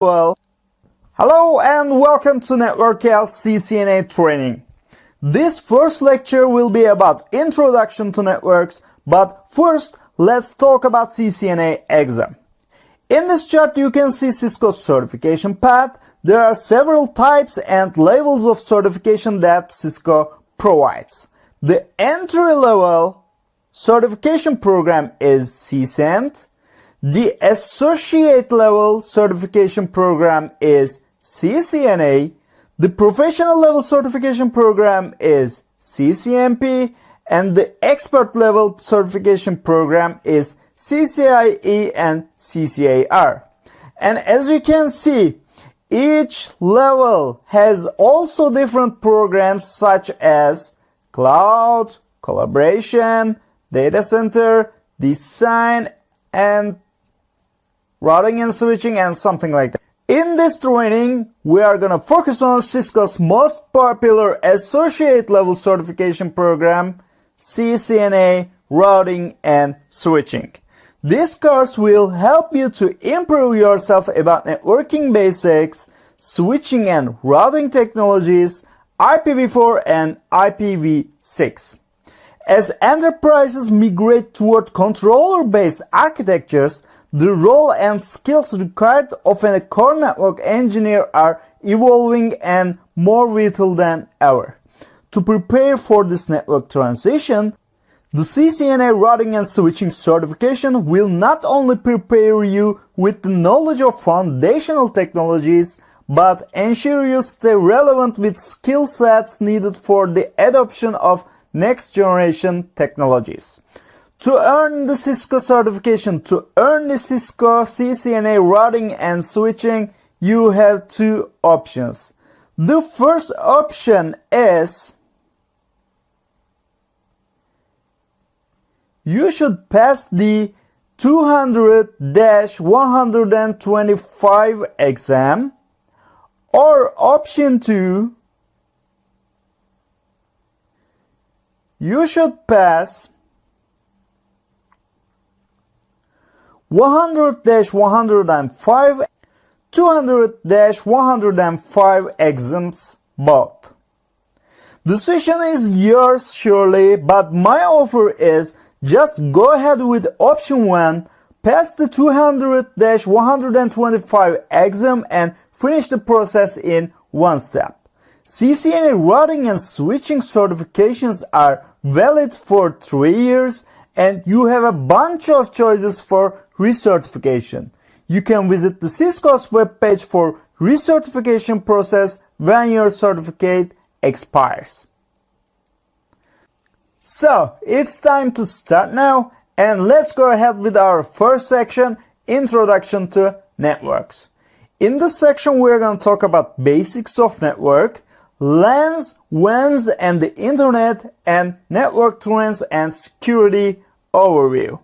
Well, hello and welcome to NetworkL CCNA training. This first lecture will be about introduction to networks, but first let's talk about CCNA exam. In this chart you can see CISCO's certification path. There are several types and levels of certification that CISCO provides. The entry-level certification program is CCENT. The associate level certification program is CCNA. The professional level certification program is CCNP, and the expert level certification program is CCIE and CCAR. And as you can see, each level has also different programs such as cloud, collaboration, data center, design, and routing and switching, and something like that. In this training, we are going to focus on CISCO's most popular associate level certification program, CCNA, routing and switching. This course will help you to improve yourself about networking basics, switching and routing technologies, IPv4 and IPv6. As enterprises migrate toward controller-based architectures, the role and skills required of a core network engineer are evolving and more vital than ever. To prepare for this network transition, the CCNA routing and switching certification will not only prepare you with the knowledge of foundational technologies, but ensure you stay relevant with skill sets needed for the adoption of next generation technologies. To earn the CISCO certification, to earn the CISCO CCNA routing and switching, you have two options. The first option is you should pass the 200-125 exam, or option 2, you should pass 100-105, 200-105 exams both. Decision is yours surely, but my offer is just go ahead with option 1, pass the 200-125 exam and finish the process in one step. CCNA routing and switching certifications are valid for 3 years, and you have a bunch of choices for recertification. You can visit the CISCO's webpage for recertification process when your certificate expires. So, it's time to start now, and let's go ahead with our first section, Introduction to Networks. In this section, we're going to talk about basics of network, LANs, WANs, and the internet, and network trends and security overview.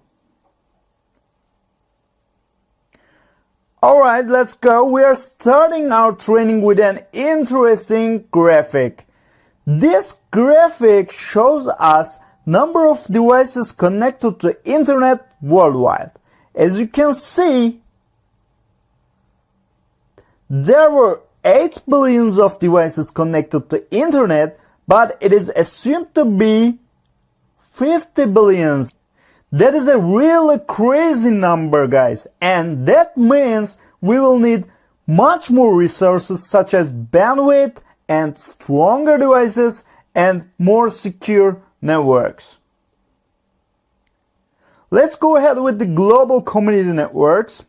Alright, let's go. We are starting our training with an interesting graphic. This graphic shows us number of devices connected to internet worldwide. As you can see, there were 8 billions of devices connected to internet, but it is assumed to be 50 billions. That is a really crazy number, guys, and that means we will need much more resources such as bandwidth and stronger devices and more secure networks. Let's go ahead with the global community networks.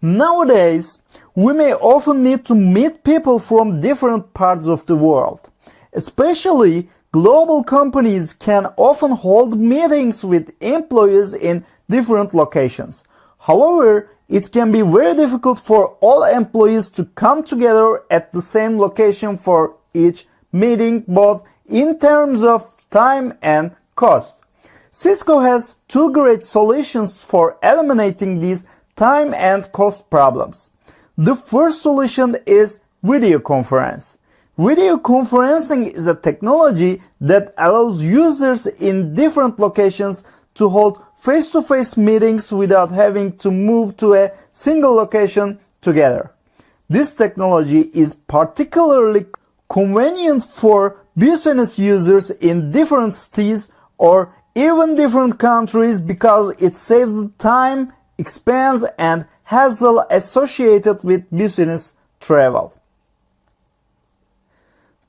Nowadays, we may often need to meet people from different parts of the world. Especially, global companies can often hold meetings with employees in different locations. However, it can be very difficult for all employees to come together at the same location for each meeting, both in terms of time and cost. CISCO has two great solutions for eliminating these time and cost problems. The first solution is video conference. Video conferencing is a technology that allows users in different locations to hold face-to-face meetings without having to move to a single location together. This technology is particularly convenient for business users in different cities or even different countries because it saves the time, expense, and hassle associated with business travel.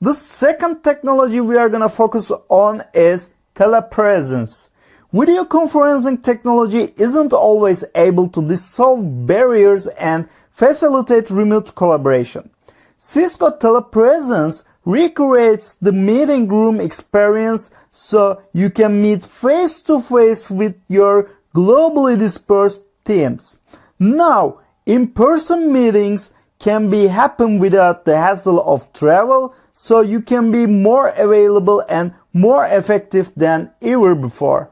The second technology we are going to focus on is telepresence. Video conferencing technology isn't always able to dissolve barriers and facilitate remote collaboration. CISCO telepresence recreates the meeting room experience so you can meet face-to-face with your globally dispersed teams. Now, in-person meetings can happen without the hassle of travel, so you can be more available and more effective than ever before.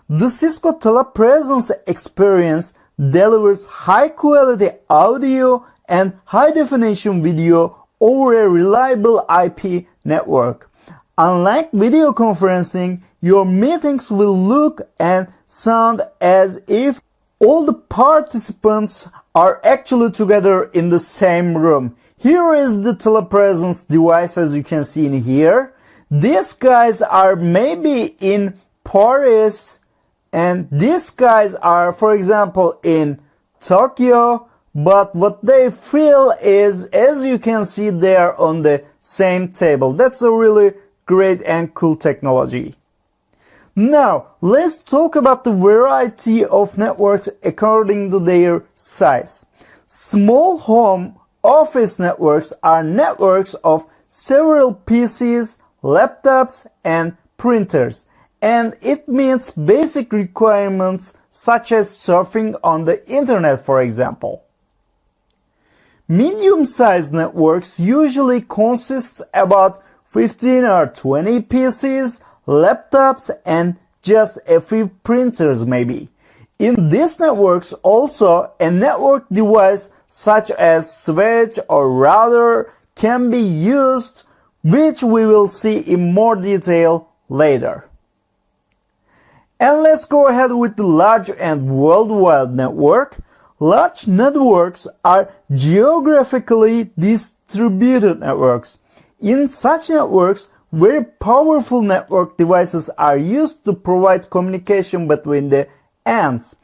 The CISCO telepresence experience delivers high-quality audio and high-definition video over a reliable IP network. Unlike video conferencing, your meetings will look and sound as if all the participants are actually together in the same room. Here is the telepresence device, as you can see in here. These guys are maybe in Paris, and these guys are, for example, in Tokyo, but what they feel is, as you can see, they are on the same table. That's a really great and cool technology. Now, let's talk about the variety of networks according to their size. Small home office networks are networks of several PCs, laptops, and printers, and it meets basic requirements such as surfing on the internet, for example. Medium-sized networks usually consist about 15 or 20 PCs, laptops, and just a few printers maybe. In these networks also, a network device such as switch or router can be used, which we will see in more detail later. And let's go ahead with the large and worldwide network. Large networks are geographically distributed networks. In such networks, very powerful network devices are used to provide communication between the ends.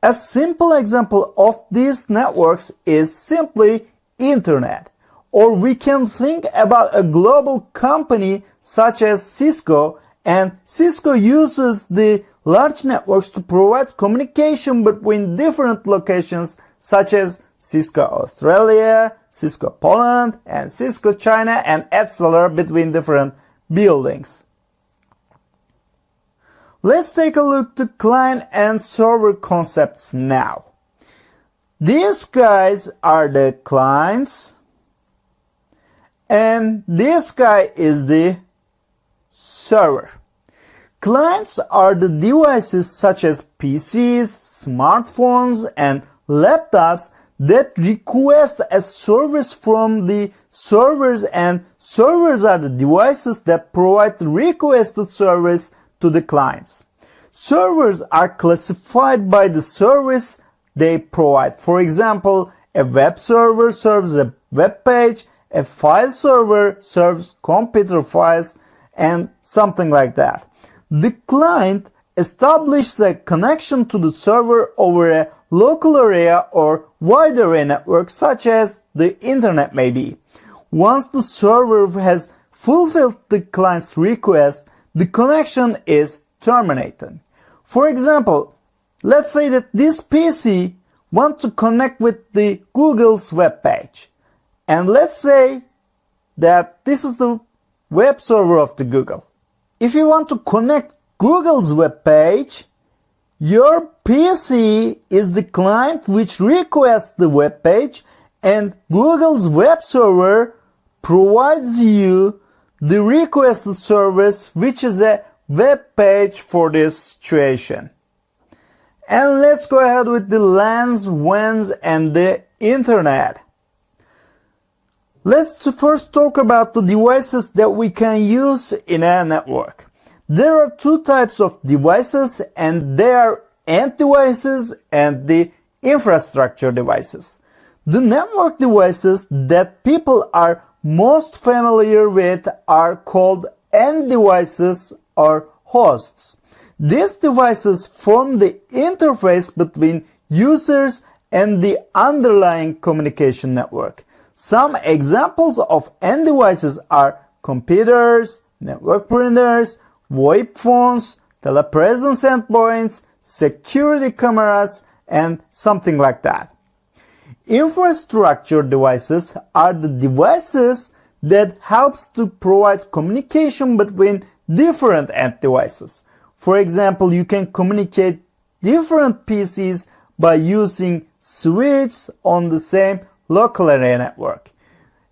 A simple example of these networks is simply Internet. Or we can think about a global company such as CISCO, and CISCO uses the large networks to provide communication between different locations such as CISCO Australia, CISCO Poland, and CISCO China, and etc. between different buildings. Let's take a look to client and server concepts now. These guys are the clients, and this guy is the server. Clients are the devices such as PCs, smartphones, and laptops that request a service from the servers, and servers are the devices that provide the requested service to the clients. Servers are classified by the service they provide. For example, a web server serves a web page, a file server serves computer files, and something like that. The client establishes a connection to the server over a local area or wide area network such as the internet may be. Once the server has fulfilled the client's request, the connection is terminated. For example, let's say that this PC wants to connect with the Google's web page. And let's say that this is the web server of the Google. If you want to connect Google's web page, your PC is the client which requests the web page, and Google's web server provides you the requested service, which is a web page for this situation. And let's go ahead with the LANs, WANs, and the internet. Let's first talk about the devices that we can use in a network. There are two types of devices, and they are end devices and the infrastructure devices. The network devices that people are most familiar with are called end devices or hosts. These devices form the interface between users and the underlying communication network. Some examples of end devices are computers, network printers, VoIP phones, telepresence endpoints, security cameras, and something like that. Infrastructure devices are the devices that helps to provide communication between different end devices. For example, you can communicate different PCs by using switches on the same local area network.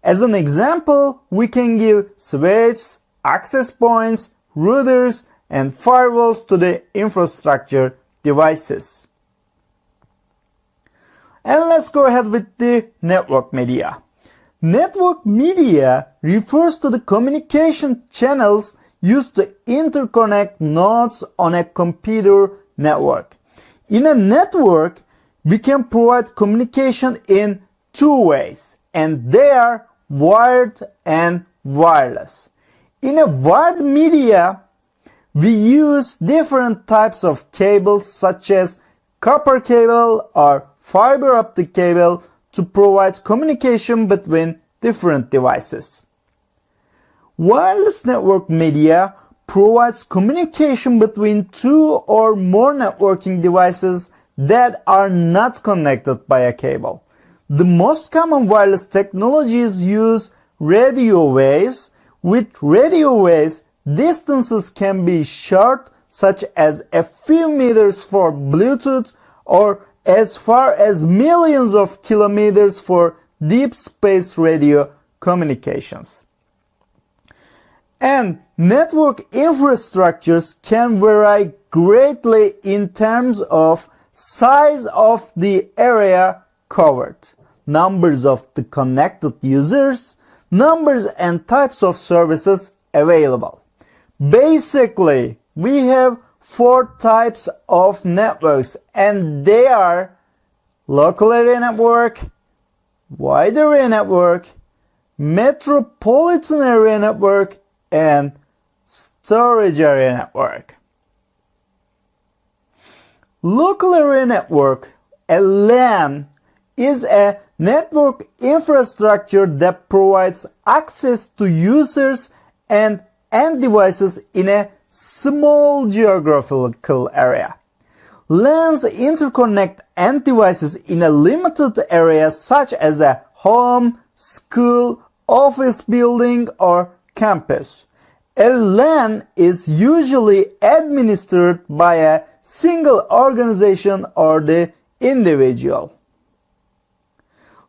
As an example, we can give switches, access points, routers, and firewalls to the infrastructure devices. And let's go ahead with the network media. Network media refers to the communication channels used to interconnect nodes on a computer network. In a network, we can provide communication in two ways, and they are wired and wireless. In a wired media, we use different types of cables such as copper cable or fiber optic cable to provide communication between different devices. Wireless network media provides communication between two or more networking devices that are not connected by a cable. The most common wireless technologies use radio waves. With radio waves, distances can be short, such as a few meters for Bluetooth or as far as millions of kilometers for deep space radio communications. And network infrastructures can vary greatly in terms of size of the area covered, numbers of the connected users, numbers and types of services available. Basically, we have four types of networks, and they are local area network, wide area network, metropolitan area network, and storage area network. Local area network, a LAN, is a network infrastructure that provides access to users and end devices in a small geographical area. LANs interconnect end devices in a limited area such as a home, school, office building, or campus. A LAN is usually administered by a single organization or the individual.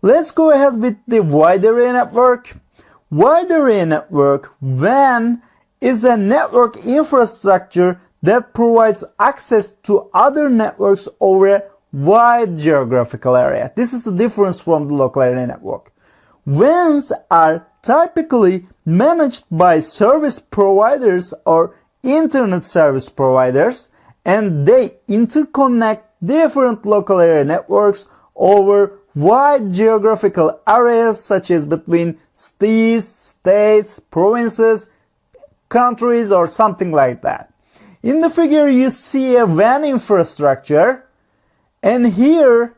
Let's go ahead with the wide area network. Wide area network, WAN, is a network infrastructure that provides access to other networks over a wide geographical area. This is the difference from the local area network. WANs are typically managed by service providers or internet service providers, and they interconnect different local area networks over wide geographical areas such as between cities, states, provinces, countries, or something like that. In the figure you see a WAN infrastructure, and here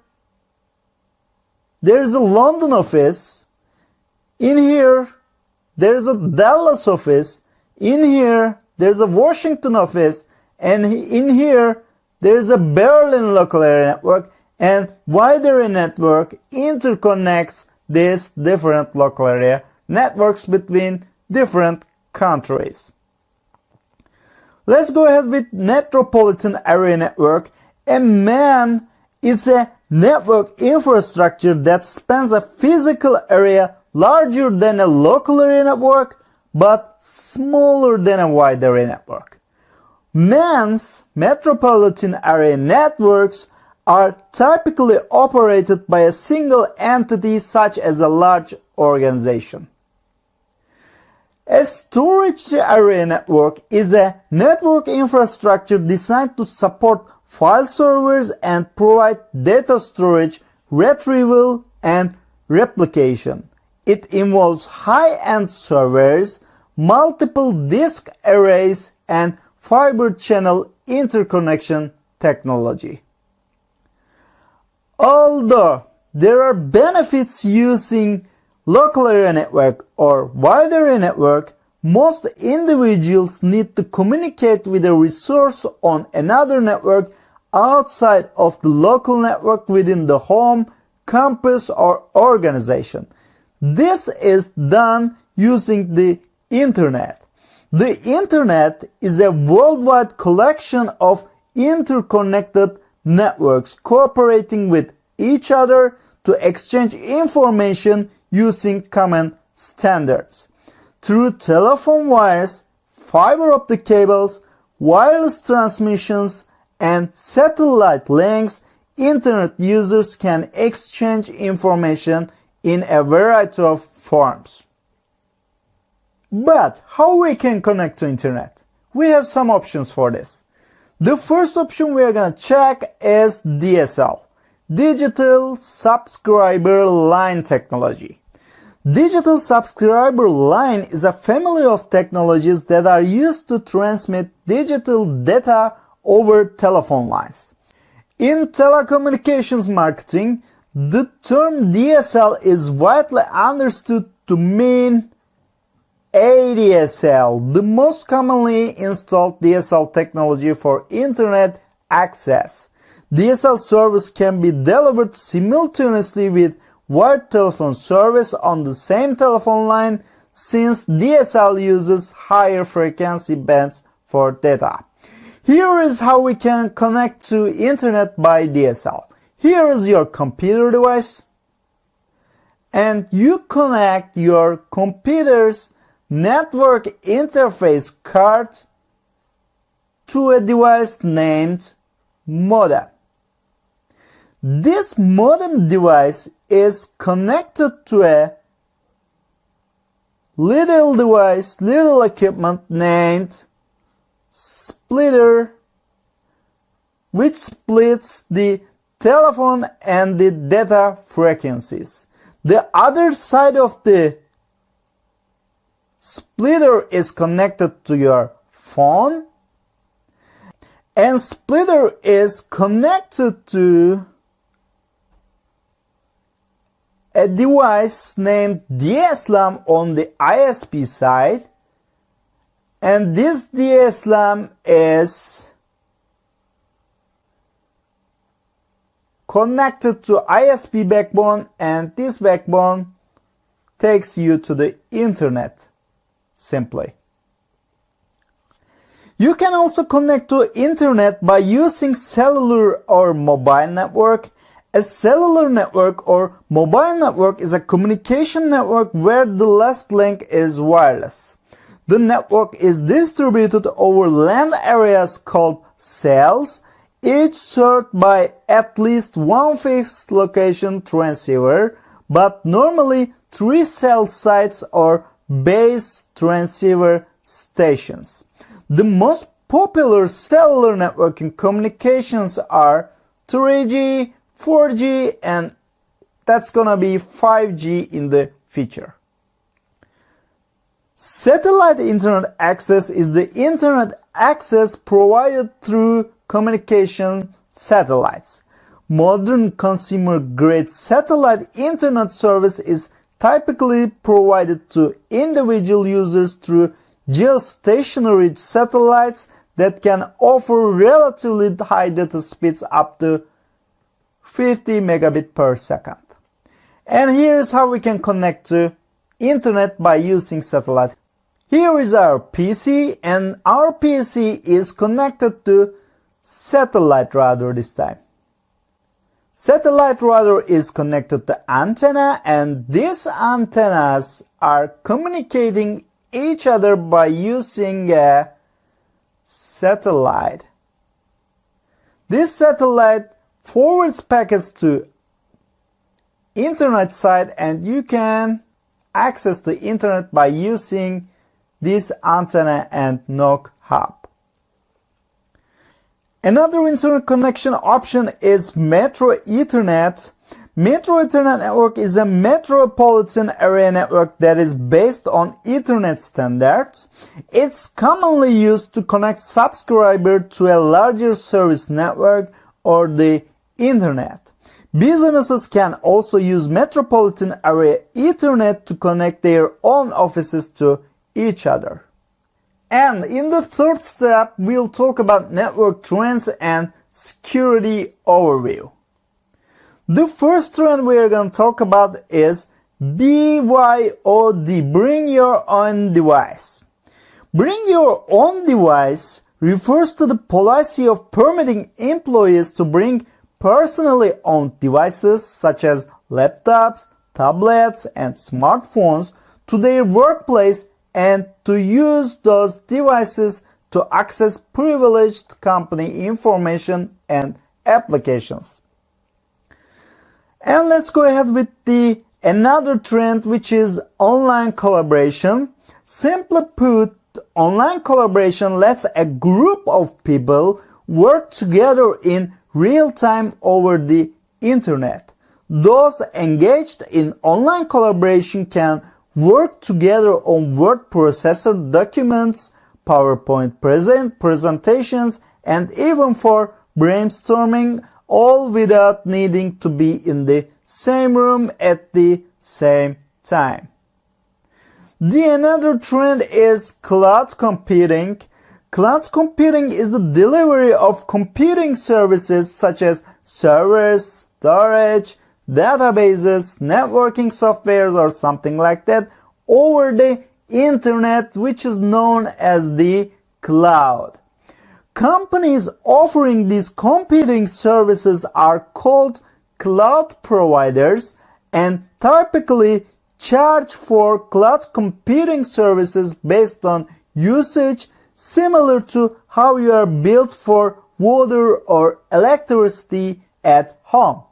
there's a London office, in here there's a Dallas office, in here there's a Washington office, and in here there's a Berlin local area network, and wide area network interconnects these different local area networks between different countries. Let's go ahead with metropolitan area network. A MAN is a network infrastructure that spans a physical area larger than a local area network but smaller than a wide area network. MANs, metropolitan area networks, are typically operated by a single entity such as a large organization. A storage area network is a network infrastructure designed to support file servers and provide data storage, retrieval, and replication. It involves high-end servers, multiple disk arrays, and fiber channel interconnection technology. Although there are benefits using local area network or wide area network, most individuals need to communicate with a resource on another network outside of the local network within the home, campus, or organization. This is done using the Internet. The Internet is a worldwide collection of interconnected networks cooperating with each other to exchange information using common standards. Through telephone wires, fiber optic cables, wireless transmissions, and satellite links, Internet users can exchange information in a variety of forms. But how we can connect to Internet? We have some options for this. The first option we are going to check is DSL, Digital Subscriber Line Technology. Digital Subscriber Line is a family of technologies that are used to transmit digital data over telephone lines. In telecommunications marketing, the term DSL is widely understood to mean ADSL, the most commonly installed DSL technology for Internet access. DSL service can be delivered simultaneously with wired telephone service on the same telephone line, since DSL uses higher frequency bands for data. Here is how we can connect to Internet by DSL. Here is your computer device, and you connect your computer's network interface card to a device named modem. This modem device is connected to a little equipment named splitter, which splits the telephone and the data frequencies. The other side of the splitter is connected to your phone, and splitter is connected to a device named DSLAM on the ISP side, and this DSLAM is connected to ISP backbone, and this backbone takes you to the Internet simply. You can also connect to Internet by using cellular or mobile network. A cellular network or mobile network is a communication network where the last link is wireless. The network is distributed over land areas called cells, each served by at least one fixed location transceiver, but normally 3 cell sites or base transceiver stations. The most popular cellular networking communications are 3G, 4G, and that's gonna be 5G in the future. Satellite internet access is the internet access provided through communication satellites. Modern consumer-grade satellite internet service is typically provided to individual users through geostationary satellites that can offer relatively high data speeds up to 50 megabit per second. And here is how we can connect to Internet by using satellite. Here is our PC, and our PC is connected to satellite router this time. Satellite router is connected to antenna, and these antennas are communicating each other by using a satellite. This satellite forwards packets to internet side, and you can access the internet by using this antenna and NOC hub. Another internet connection option is Metro Ethernet. Metro Ethernet network is a metropolitan area network that is based on Ethernet standards. It's commonly used to connect subscribers to a larger service network or the Internet. Businesses can also use metropolitan area Ethernet to connect their own offices to each other. And in the third step, we'll talk about network trends and security overview. The first trend we are going to talk about is BYOD, bring your own device. Bring your own device refers to the policy of permitting employees to bring personally owned devices such as laptops, tablets, and smartphones to their workplace and to use those devices to access privileged company information and applications. And let's go ahead with another trend, which is online collaboration. Simply put, online collaboration lets a group of people work together in real time over the internet. Those engaged in online collaboration can work together on word processor documents, PowerPoint presentations, and even for brainstorming, all without needing to be in the same room at the same time. Another trend is cloud computing. Cloud computing is the delivery of computing services such as servers, storage, databases, networking softwares, or something like that over the internet, which is known as the cloud. Companies offering these computing services are called cloud providers and typically charge for cloud computing services based on usage, similar to how you are billed for water or electricity at home.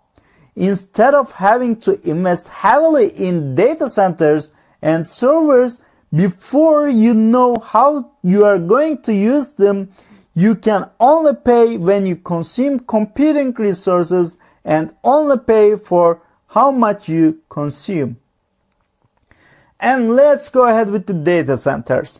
Instead of having to invest heavily in data centers and servers before you know how you are going to use them, you can only pay when you consume computing resources and only pay for how much you consume. And let's go ahead with the data centers.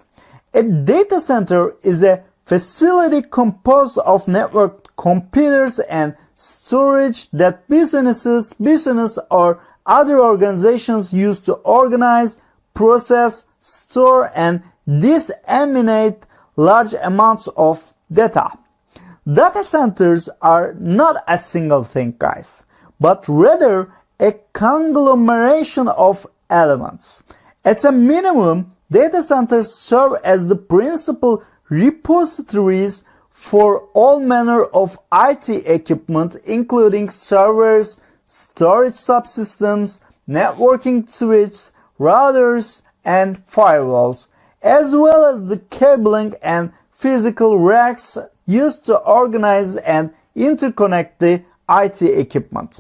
A data center is a facility composed of networked computers and storage that business or other organizations use to organize, process, store, and disseminate large amounts of data. Data centers are not a single thing, guys, but rather a conglomeration of elements. At a minimum, data centers serve as the principal repositories for all manner of IT equipment, including servers, storage subsystems, networking switches, routers, and firewalls, as well as the cabling and physical racks used to organize and interconnect the IT equipment.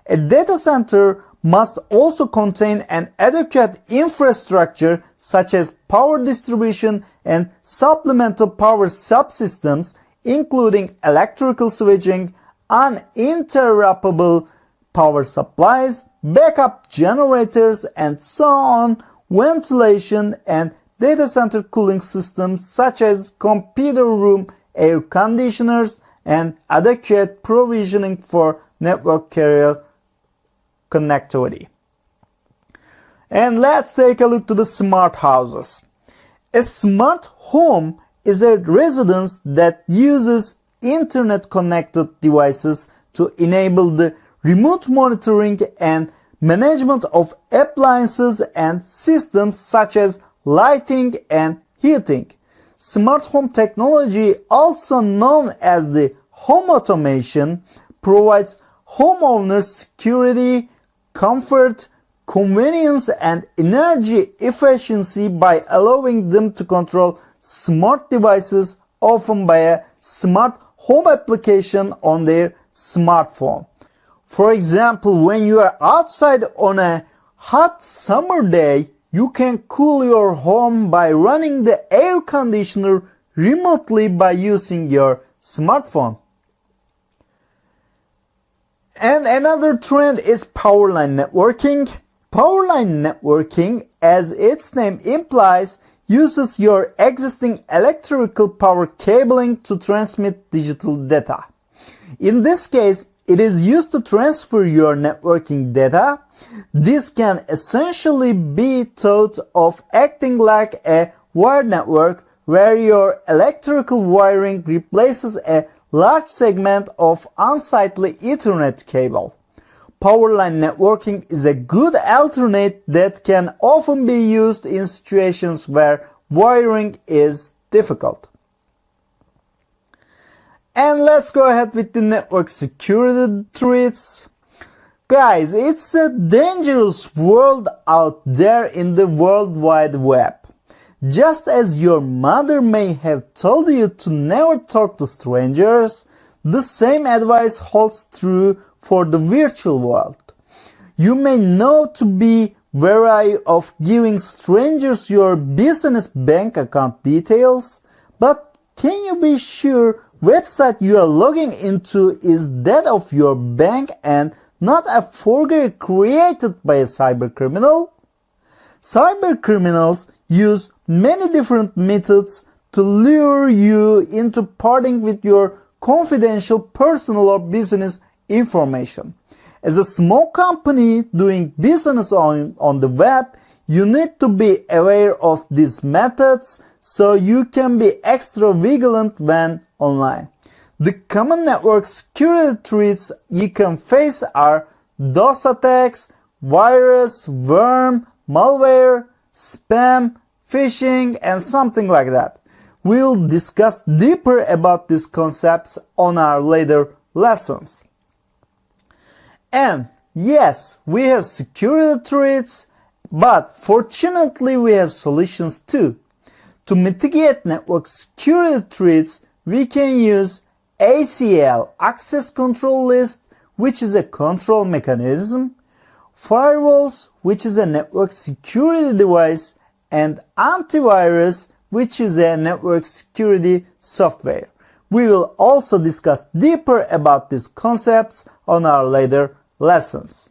A data center must also contain an adequate infrastructure such as power distribution and supplemental power subsystems, including electrical switching, uninterruptible power supplies, backup generators, and so on, ventilation, and data center cooling systems such as computer room air conditioners and adequate provisioning for network carrier connectivity. And let's take a look to the smart houses. A smart home is a residence that uses internet-connected devices to enable the remote monitoring and management of appliances and systems such as lighting and heating. Smart home technology, also known as the home automation, provides homeowners security, comfort, convenience, and energy efficiency by allowing them to control smart devices, often by a smart home application on their smartphone. For example, when you are outside on a hot summer day, you can cool your home by running the air conditioner remotely by using your smartphone. And another trend is powerline networking. Powerline networking, as its name implies, uses your existing electrical power cabling to transmit digital data. In this case, it is used to transfer your networking data. This can essentially be thought of acting like a wired network where your electrical wiring replaces a large segment of unsightly Ethernet cable. Powerline networking is a good alternate that can often be used in situations where wiring is difficult. And let's go ahead with the network security threats. Guys, it's a dangerous world out there in the World Wide Web. Just as your mother may have told you to never talk to strangers, the same advice holds true for the virtual world. You may know to be wary of giving strangers your business bank account details, but can you be sure website you are logging into is that of your bank and not a forgery created by a cybercriminal? Cybercriminals use many different methods to lure you into parting with your confidential personal or business information. As a small company doing business on the web, you need to be aware of these methods so you can be extra vigilant when online. The common network security threats you can face are DOS attacks, virus, worm, malware, spam, phishing, and something like that. We will discuss deeper about these concepts on our later lessons. And yes, we have security threats, but fortunately we have solutions too. To mitigate network security threats, we can use ACL, Access Control List, which is a control mechanism, firewalls, which is a network security device, and antivirus, which is a network security software. We will also discuss deeper about these concepts on our later lessons.